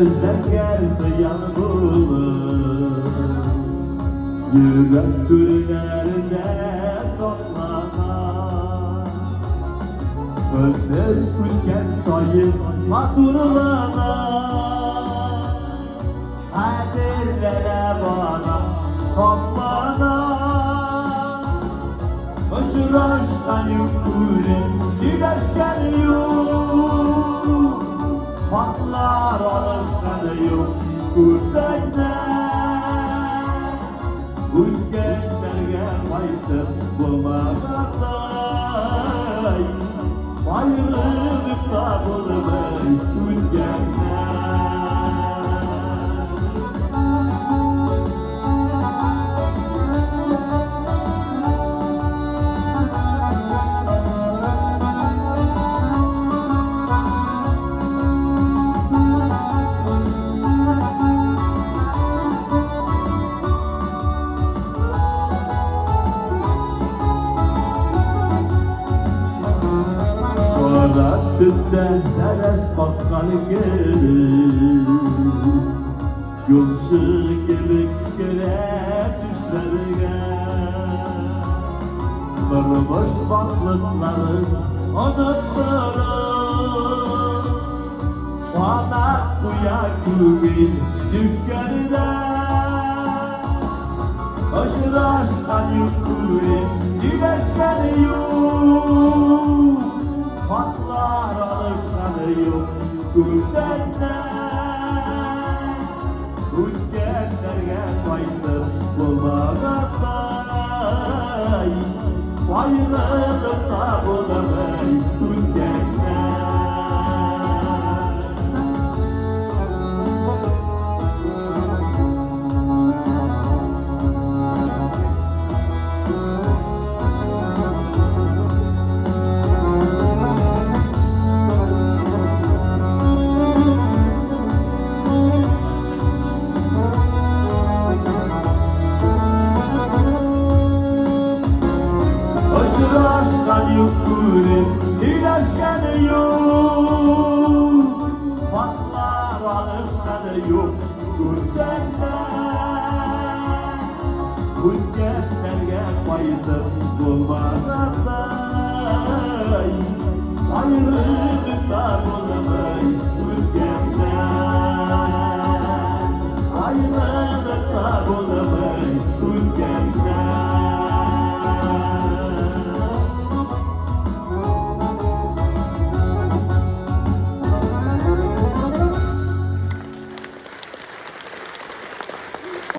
özlem geldi yanımı. Yürek güllerinde toplanan Ömür ülken sayıp hatırlanan Kadirlere bana toplanan Başır aşktan yukarı Sileşken yok Patlar alışkan yok Gürdenler Ülkenlerge baytır bulmaktay Ayrılıkta bulmay ülkenler Tüpte teres bakkan gelir Yolcu gibi göre düşlerine Kırmış baklıkların anıtları Bana kuya gibi düşlerine Başır aşkan yukarı sileşken yok Patlar alışkanı yok Güldenler Ülkenlerge baytır bulmaktay Ayrılıkta bulamay ülkenler Aşktan yukarı sileşken yok Patlar alışkan yok Gürdenler Ülkenlerge baytır bulmaktay Ayrılıkta bulamay ülkenler Ayrılıkta bulamay ülkenler